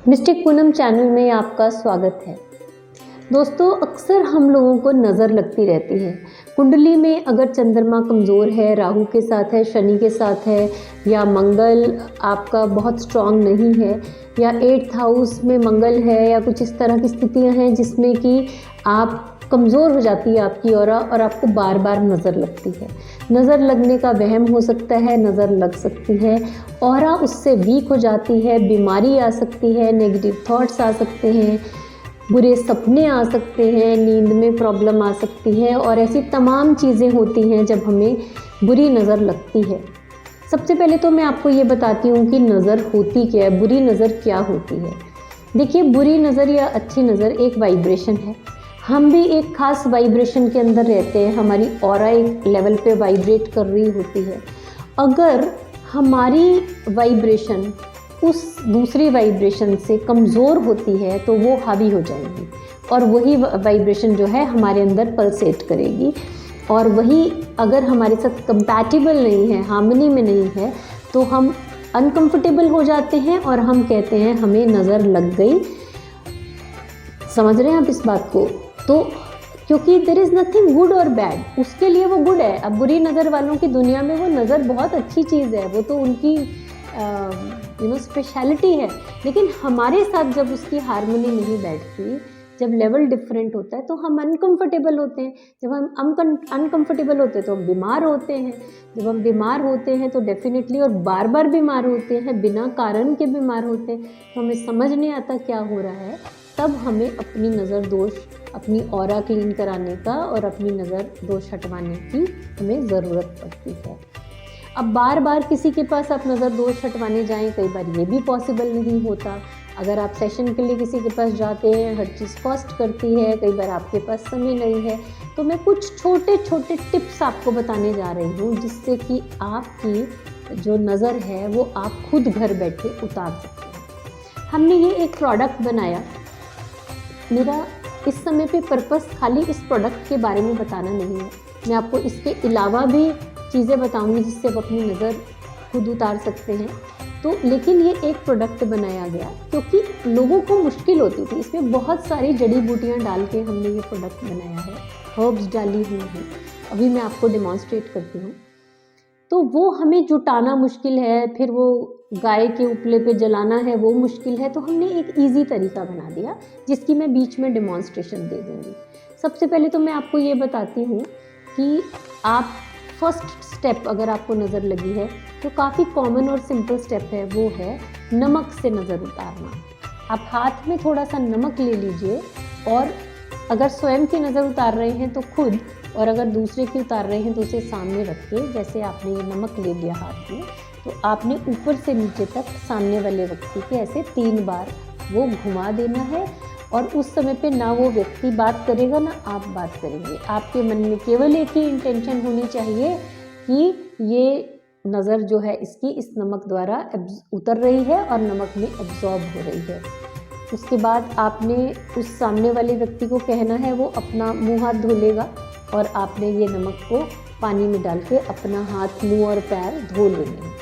Mistake Poonam channel में आपका स्वागत है। दोस्तों, अक्सर हम लोगों को नज़र लगती रहती है। कुंडली में अगर चंद्रमा कमज़ोर है, राहु के साथ है, शनि के साथ है, या मंगल आपका बहुत स्ट्रांग नहीं है, या 8th हाउस में मंगल है, या कुछ इस तरह की स्थितियां हैं जिसमें कि आप कमज़ोर हो जाती है आपकी ऑरा और आपको बार बार नज़र लगती है। नज़र लगने का वहम हो सकता है, नज़र लग सकती है, ऑरा उससे वीक हो जाती है, बीमारी आ सकती है, नेगेटिव थॉट्स आ सकते हैं, बुरे सपने आ सकते हैं, नींद में प्रॉब्लम आ सकती है और ऐसी तमाम चीज़ें होती हैं जब हमें बुरी नज़र लगती है। सबसे पहले तो मैं आपको ये बताती हूँ कि नज़र होती क्या है, बुरी नज़र क्या होती है। देखिए, बुरी नज़र या अच्छी नज़र एक वाइब्रेशन है। हम भी एक ख़ास वाइब्रेशन के अंदर रहते हैं, हमारी ऑरा एक लेवल पे वाइब्रेट कर रही होती है। अगर हमारी वाइब्रेशन उस दूसरी वाइब्रेशन से कमज़ोर होती है तो वो हावी हो जाएगी और वही वाइब्रेशन जो है हमारे अंदर पल्सेट करेगी, और वही अगर हमारे साथ कंपैटिबल नहीं है, हार्मनी में नहीं है, तो हम अनकंफर्टेबल हो जाते हैं और हम कहते हैं हमें नज़र लग गई। समझ रहे हैं आप इस बात को? तो क्योंकि देयर इज़ नथिंग गुड और बैड, उसके लिए वो गुड है। अब बुरी नज़र वालों की दुनिया में वो नज़र बहुत अच्छी चीज़ है, वो तो उनकी स्पेशलिटी है। लेकिन हमारे साथ जब उसकी हार्मनी नहीं बैठती, जब लेवल डिफरेंट होता है तो हम अनकंफर्टेबल होते हैं। जब हम अनकंफर्टेबल होते हैं तो हम बीमार होते हैं। जब हम बीमार होते हैं तो डेफिनेटली, और बार बार बीमार होते हैं, बिना कारण के बीमार होते हैं, तो हमें समझ नहीं आता क्या हो रहा है। तब हमें अपनी नज़र दोष, अपनी ऑरा क्लीन कराने का और अपनी नज़र दोष हटवाने की हमें ज़रूरत पड़ती है। अब बार बार किसी के पास आप नज़र दोष हटवाने जाएं, कई बार ये भी पॉसिबल नहीं होता। अगर आप सेशन के लिए किसी के पास जाते हैं, हर चीज़ कॉस्ट करती है, कई बार आपके पास समय नहीं है, तो मैं कुछ छोटे छोटे टिप्स आपको बताने जा रही हूँ जिससे कि आपकी जो नज़र है वो आप खुद घर बैठे उतार सकते हैं। हमने ये एक प्रोडक्ट बनाया। मेरा इस समय पे पर्पस खाली इस प्रोडक्ट के बारे में बताना नहीं है, मैं आपको इसके अलावा भी चीज़ें बताऊंगी जिससे आप अपनी नज़र खुद उतार सकते हैं। तो लेकिन ये एक प्रोडक्ट बनाया गया क्योंकि लोगों को मुश्किल होती थी। इसमें बहुत सारी जड़ी बूटियाँ डाल के हमने ये प्रोडक्ट बनाया है, हर्ब्स डाली हुई हैं, अभी मैं आपको डेमॉन्स्ट्रेट करती हूँ। तो वो हमें जुटाना मुश्किल है, फिर वो गाय के उपले पे जलाना है, वो मुश्किल है। तो हमने एक इजी तरीका बना दिया जिसकी मैं बीच में डेमॉन्स्ट्रेशन दे दूँगी। सबसे पहले तो मैं आपको ये बताती हूँ कि आप फर्स्ट स्टेप, अगर आपको नज़र लगी है तो काफ़ी कॉमन और सिंपल स्टेप है, वो है नमक से नज़र उतारना। आप हाथ में थोड़ा सा नमक ले लीजिए, और अगर स्वयं की नज़र उतार रहे हैं तो खुद, और अगर दूसरे की उतार रहे हैं तो उसे सामने रख के, जैसे आपने ये नमक ले लिया हाथ में, तो आपने ऊपर से नीचे तक सामने वाले व्यक्ति के ऐसे 3 बार वो घुमा देना है। और उस समय पे ना वो व्यक्ति बात करेगा ना आप बात करेंगे। आपके मन में केवल एक ही इंटेंशन होनी चाहिए कि ये नज़र जो है इसकी इस नमक द्वारा उतर रही है और नमक में एब्जॉर्ब हो रही है। उसके बाद आपने उस सामने वाले व्यक्ति को कहना है, वो अपना मुंह हाथ धो लेगा और आपने ये नमक को पानी में डाल के अपना हाथ, मुंह और पैर धो लेंगे।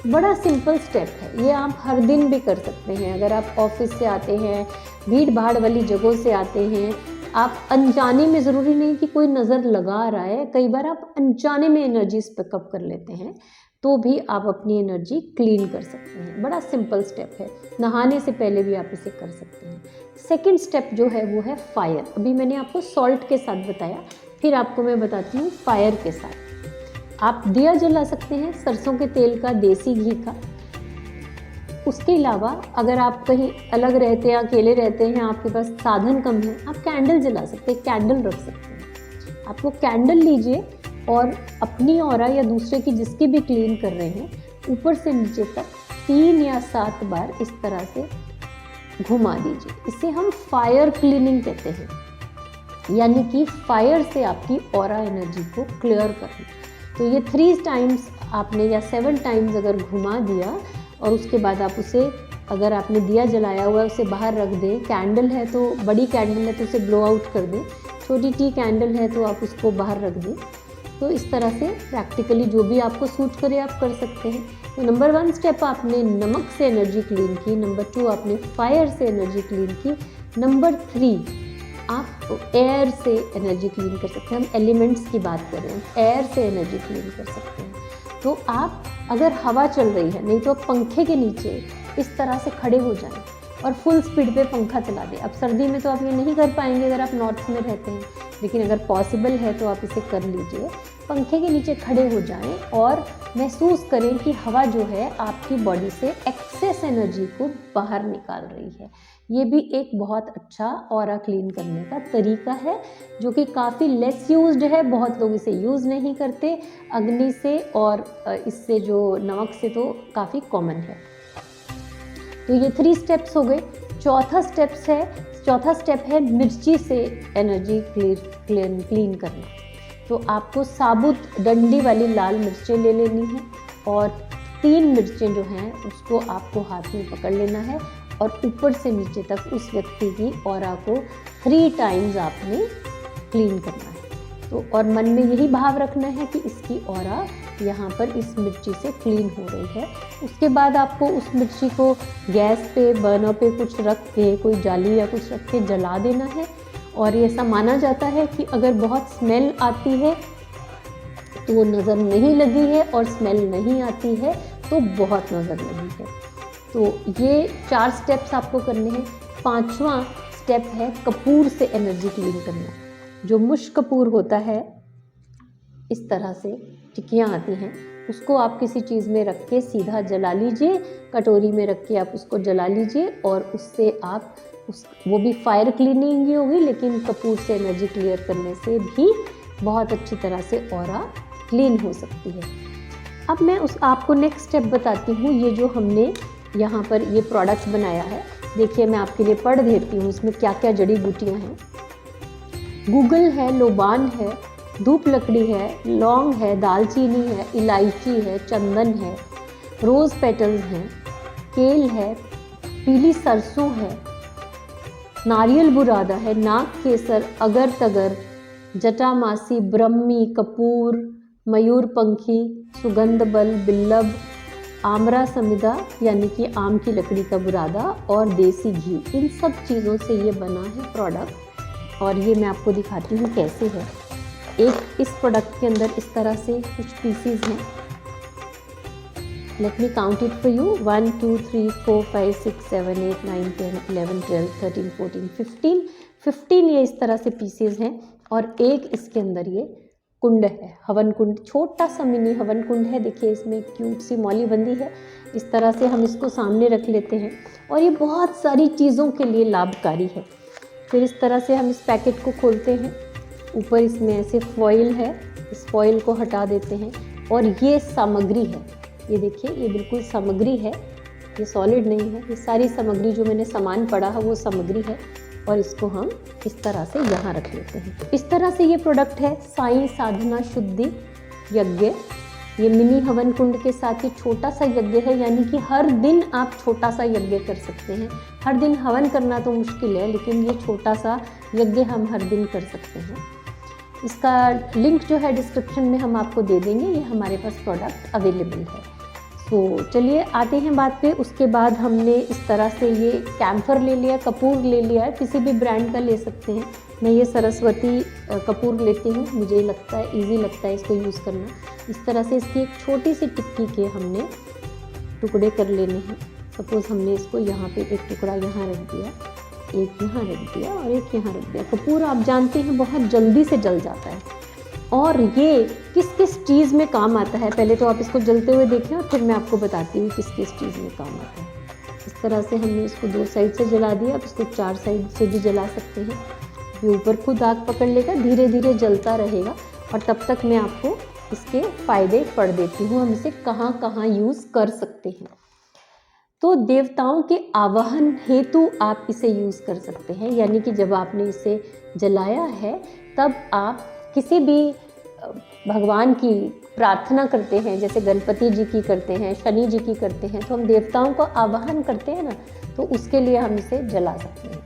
बड़ा सिंपल स्टेप है, ये आप हर दिन भी कर सकते हैं। अगर आप ऑफिस से आते हैं, भीड़ भाड़ वाली जगहों से आते हैं, आप अनजाने में, ज़रूरी नहीं कि कोई नज़र लगा रहा है, कई बार आप अनजाने में एनर्जीज पिकअप कर लेते हैं, तो भी आप अपनी एनर्जी क्लीन कर सकते हैं। बड़ा सिंपल स्टेप है, नहाने से पहले भी आप इसे कर सकते हैं। सेकंड स्टेप जो है वो है फायर। अभी मैंने आपको सॉल्ट के साथ बताया, फिर आपको मैं बताती हूँ फायर के साथ। आप दिया जला सकते हैं सरसों के तेल का, देसी घी का। उसके अलावा अगर आप कहीं अलग रहते हैं, अकेले रहते हैं, आपके पास साधन कम है, आप कैंडल जला सकते हैं, कैंडल रख सकते हैं। आप वो कैंडल लीजिए और अपनी ऑरा या दूसरे की जिसकी भी क्लीन कर रहे हैं, ऊपर से नीचे तक 3 या 7 बार इस तरह से घुमा दीजिए। इसे हम फायर क्लीनिंग कहते हैं, यानी कि फायर से आपकी ऑरा एनर्जी को क्लियर करना। तो ये 3 टाइम्स आपने या 7 टाइम्स अगर घुमा दिया, और उसके बाद आप उसे, अगर आपने दिया जलाया हुआ है उसे बाहर रख दें। कैंडल है तो, बड़ी कैंडल है तो उसे ब्लो आउट कर दें, छोटी टी कैंडल है तो आप उसको बाहर रख दें। तो इस तरह से प्रैक्टिकली जो भी आपको सूट करे आप कर सकते हैं। तो नंबर 1 स्टेप आपने नमक से एनर्जी क्लीन की, नंबर 2 आपने फायर से एनर्जी क्लीन की, नंबर 3 आप एयर से एनर्जी क्लीन कर सकते हैं। हम एलिमेंट्स की बात कर रहे हैं, एयर से एनर्जी क्लीन कर सकते हैं। तो आप अगर हवा चल रही है, नहीं तो आप पंखे के नीचे इस तरह से खड़े हो जाएं और फुल स्पीड पे पंखा चला दें। अब सर्दी में तो आप ये नहीं कर पाएंगे अगर आप नॉर्थ में रहते हैं, लेकिन अगर पॉसिबल है तो आप इसे कर लीजिए। पंखे के नीचे खड़े हो जाएं और महसूस करें कि हवा जो है आपकी बॉडी से एक्सेस एनर्जी को बाहर निकाल रही है। ये भी एक बहुत अच्छा ऑरा क्लीन करने का तरीका है जो कि काफ़ी लेस यूज्ड है। बहुत लोग इसे यूज़ नहीं करते, अग्नि से और इससे जो नमक से तो काफ़ी कॉमन है। तो ये 3 स्टेप्स हो गए। चौथा स्टेप है मिर्ची से एनर्जी क्लीन करना। तो आपको साबुत डंडी वाली लाल मिर्चें ले लेनी है और 3 मिर्चें जो हैं उसको आपको हाथ में पकड़ लेना है और ऊपर से नीचे तक उस व्यक्ति की ऑरा को 3 टाइम्स आपने क्लीन करना है। तो और मन में यही भाव रखना है कि इसकी ऑरा यहाँ पर इस मिर्ची से क्लीन हो रही है। उसके बाद आपको उस मिर्ची को गैस पे, बर्नर पे कुछ रख के, कोई जाली या कुछ रख के जला देना है। और ऐसा माना जाता है कि अगर बहुत स्मेल आती है तो वो नज़र नहीं लगी है, और स्मेल नहीं आती है तो बहुत नज़र लगी है। तो ये 4 स्टेप्स आपको करने हैं। 5वां स्टेप है कपूर से एनर्जी क्लीन करना। जो मुश्क कपूर होता है, इस तरह से टिक्कियाँ आती हैं, उसको आप किसी चीज़ में रख के सीधा जला लीजिए, कटोरी में रख के आप उसको जला लीजिए और उससे आप वो भी फायर क्लीनिंग ही होगी, लेकिन कपूर से एनर्जी क्लियर करने से भी बहुत अच्छी तरह से ऑरा क्लीन हो सकती है। अब मैं आपको नेक्स्ट स्टेप बताती हूँ। ये जो हमने यहाँ पर ये प्रोडक्ट बनाया है, देखिए मैं आपके लिए पढ़ देती हूँ इसमें क्या क्या जड़ी बूटियाँ हैं। गूगल है, लोबान है, धूप लकड़ी है, लौंग है, दालचीनी है, इलायची है, चंदन है, रोज़ पेटल्स हैं, केल है, पीली सरसों है, नारियल बुरादा है, नाग केसर, अगर तगर, जटामासी, ब्रह्मी, कपूर, मयूरपंखी, सुगंध बल, बिल्लभ, आमरा समिदा यानी कि आम की लकड़ी का बुरादा और देसी घी। इन सब चीज़ों से ये बना है प्रोडक्ट। और ये मैं आपको दिखाती हूँ कैसे है। एक इस प्रोडक्ट के अंदर इस तरह से कुछ पीसीज हैं। Let me count it for you. 1 2 3 4 5 6 7 8 9 10 11 12 13 14 15 ये इस तरह से पीसेस हैं। और एक इसके अंदर ये कुंड है, हवन कुंड, छोटा सा मिनी हवन कुंड है। देखिए इसमें क्यूट सी मौली बंदी है। इस तरह से हम इसको सामने रख लेते हैं और ये बहुत सारी चीज़ों के लिए लाभकारी है। फिर इस तरह से हम इस पैकेट को खोलते हैं। ऊपर इसमें ऐसे फॉइल है, इस फॉइल को हटा देते हैं और ये सामग्री है। ये देखिए ये बिल्कुल सामग्री है, ये सॉलिड नहीं है। ये सारी सामग्री जो मैंने सामान पड़ा है वो सामग्री है और इसको हम इस तरह से यहाँ रख लेते हैं। इस तरह से ये प्रोडक्ट है साई साधना शुद्धि यज्ञ। ये मिनी हवन कुंड के साथ ये छोटा सा यज्ञ है, यानी कि हर दिन आप छोटा सा यज्ञ कर सकते हैं। हर दिन हवन करना तो मुश्किल है, लेकिन ये छोटा सा यज्ञ हम हर दिन कर सकते हैं। इसका लिंक जो है डिस्क्रिप्शन में हम आपको दे देंगे। ये हमारे पास प्रोडक्ट अवेलेबल है। तो चलिए आते हैं बात पे। उसके बाद हमने इस तरह से ये कैम्फर ले लिया, कपूर ले लिया है, किसी भी ब्रांड का ले सकते हैं। मैं ये सरस्वती कपूर लेती हूँ, मुझे लगता है ईजी लगता है इसको यूज़ करना। इस तरह से इसकी एक छोटी सी टिक्की के हमने टुकड़े कर लेने हैं। सपोज़ हमने इसको यहाँ पे एक टुकड़ा यहाँ रख दिया, एक यहाँ रख दिया और एक यहाँ रख दिया। कपूर आप जानते हैं बहुत जल्दी से जल जाता है। और ये किस किस चीज़ में काम आता है, पहले तो आप इसको जलते हुए देखें और फिर मैं आपको बताती हूँ किस किस चीज़ में काम आता है। इस तरह से हमने इसको 2 साइड से जला दिया। अब इसको 4 साइड से भी जला सकते हैं। ये ऊपर खुद आग पकड़ लेगा, धीरे धीरे जलता रहेगा। और तब तक मैं आपको इसके फ़ायदे पढ़ देती हूँ, हम इसे कहाँ कहाँ यूज़ कर सकते हैं। तो देवताओं के आवाहन हेतु आप इसे यूज़ कर सकते हैं, यानी कि जब आपने इसे जलाया है तब आप किसी भी भगवान की प्रार्थना करते हैं, जैसे गणपति जी की करते हैं, शनि जी की करते हैं, तो हम देवताओं को आवाहन करते हैं ना, तो उसके लिए हम इसे जला सकते हैं।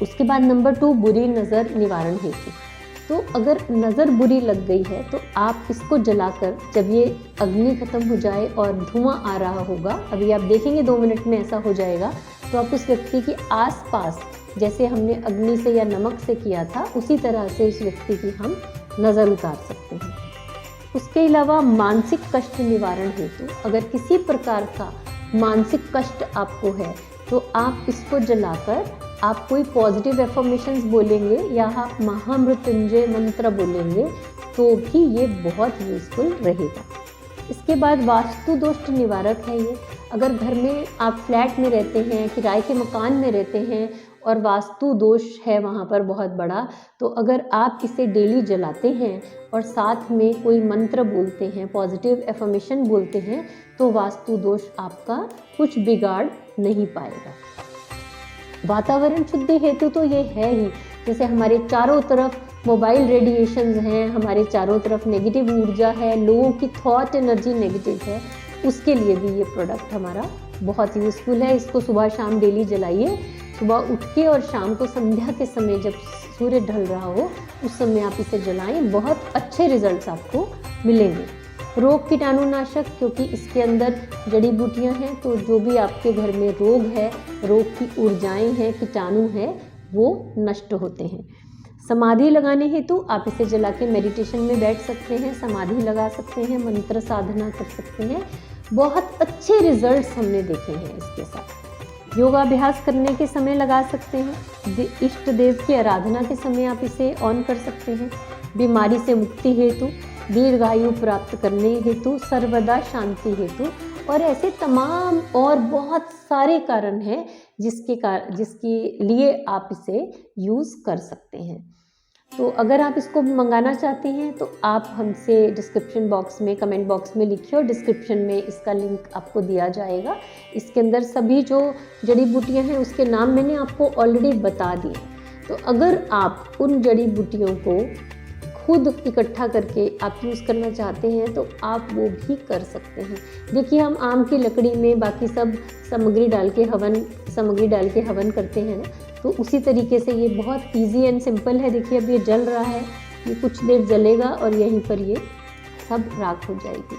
उसके बाद नंबर 2 बुरी नज़र निवारण हेतु। तो अगर नज़र बुरी लग गई है तो आप इसको जलाकर, जब ये अग्नि ख़त्म हो जाए और धुआं आ रहा होगा, अभी आप देखेंगे 2 मिनट में ऐसा हो जाएगा, तो आप उस व्यक्ति के आसपास, जैसे हमने अग्नि से या नमक से किया था, उसी तरह से उस व्यक्ति की हम नज़र उतार सकते हैं। उसके अलावा मानसिक कष्ट निवारण हेतु अगर किसी प्रकार का मानसिक कष्ट आपको है तो आप इसको जलाकर आप कोई पॉजिटिव एफर्मेशंस बोलेंगे या आप महामृत्युंजय मंत्र बोलेंगे तो भी ये बहुत यूज़फुल रहेगा। इसके बाद वास्तु दोष निवारक है ये। अगर घर में आप फ्लैट में रहते हैं, किराए के मकान में रहते हैं और वास्तु दोष है वहाँ पर बहुत बड़ा, तो अगर आप इसे डेली जलाते हैं और साथ में कोई मंत्र बोलते हैं, पॉजिटिव एफर्मेशन बोलते हैं, तो वास्तु दोष आपका कुछ बिगाड़ नहीं पाएगा। वातावरण शुद्धि हेतु तो ये है ही, जैसे हमारे चारों तरफ मोबाइल रेडिएशंस हैं, हमारे चारों तरफ नेगेटिव ऊर्जा है, लोगों की थॉट एनर्जी नेगेटिव है, उसके लिए भी ये प्रोडक्ट हमारा बहुत यूज़फुल है। इसको सुबह शाम डेली जलाइए। सुबह उठ के और शाम को संध्या के समय जब सूर्य ढल रहा हो उस समय आप इसे जलाएं, बहुत अच्छे रिजल्ट्स आपको मिलेंगे। रोग कीटाणुनाशक, क्योंकि इसके अंदर जड़ी बूटियां हैं, तो जो भी आपके घर में रोग है, रोग की ऊर्जाएं हैं, कीटाणु हैं, वो नष्ट होते हैं। समाधि लगाने हेतु आप इसे जला के मेडिटेशन में बैठ सकते हैं, समाधि लगा सकते हैं, मंत्र साधना कर सकते हैं। बहुत अच्छे रिजल्ट्स हमने देखे हैं इसके साथ। योगाभ्यास करने के समय लगा सकते हैं। इष्ट देव की आराधना के समय आप इसे ऑन कर सकते हैं। बीमारी से मुक्ति हेतु, दीर्घायु प्राप्त करने हेतु, सर्वदा शांति हेतु और ऐसे तमाम और बहुत सारे कारण हैं जिसके लिए आप इसे यूज़ कर सकते हैं। तो अगर आप इसको मंगाना चाहते हैं तो आप हमसे डिस्क्रिप्शन बॉक्स में, कमेंट बॉक्स में लिखिए और डिस्क्रिप्शन में इसका लिंक आपको दिया जाएगा। इसके अंदर सभी जो जड़ी बूटियां हैं उसके नाम मैंने आपको ऑलरेडी बता दिए। तो अगर आप उन जड़ी बूटियों को खुद इकट्ठा करके आप यूज़ करना चाहते हैं तो आप वो भी कर सकते हैं। देखिए, हम आम की लकड़ी में बाकी सब सामग्री डाल के हवन करते हैं ना, तो उसी तरीके से ये बहुत इजी एंड सिंपल है। देखिए, अब ये जल रहा है, ये कुछ देर जलेगा और यहीं पर ये सब राख हो जाएगी।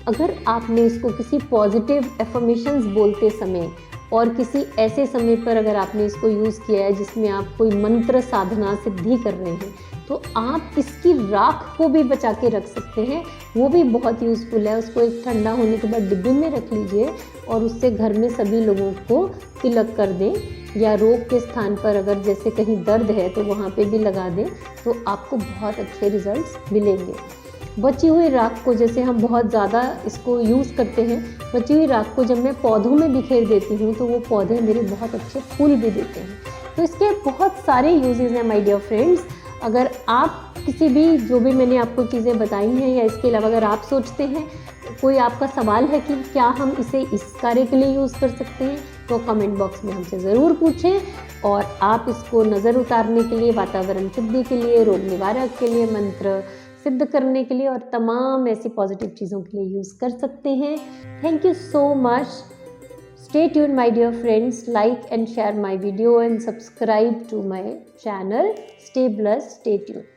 अगर आपने इसको किसी पॉजिटिव एफर्मेशंस बोलते समय और किसी ऐसे समय पर अगर आपने इसको यूज़ किया है जिसमें आप कोई मंत्र साधना सिद्धि कर रहे हैं, तो आप इसकी राख को भी बचा के रख सकते हैं, वो भी बहुत यूज़फुल है। उसको एक ठंडा होने के बाद डिब्बे में रख लीजिए और उससे घर में सभी लोगों को तिलक कर दें, या रोग के स्थान पर अगर जैसे कहीं दर्द है तो वहाँ पे भी लगा दें, तो आपको बहुत अच्छे रिजल्ट्स मिलेंगे। बची हुई राख को, जैसे हम बहुत ज़्यादा इसको यूज़ करते हैं, बची हुई राख को जब मैं पौधों में बिखेर देती हूँ तो वो पौधे मेरे बहुत अच्छे फूल भी देते हैं। तो इसके बहुत सारे यूजेस हैं माय डियर फ्रेंड्स। अगर आप किसी भी जो भी मैंने आपको चीज़ें बताई हैं या इसके अलावा अगर आप सोचते हैं, कोई आपका सवाल है कि क्या हम इसे इस कार्य के लिए यूज़ कर सकते हैं, तो कमेंट बॉक्स में हमसे ज़रूर पूछें। और आप इसको नज़र उतारने के लिए, वातावरण शुद्धि के लिए, रोग निवारक के लिए, मंत्र सिद्ध करने के लिए और तमाम ऐसी पॉजिटिव चीज़ों के लिए यूज़ कर सकते हैं। Thank you so much. Stay tuned, my dear friends. Like and share my video and subscribe to my channel. Stay blessed. Stay tuned.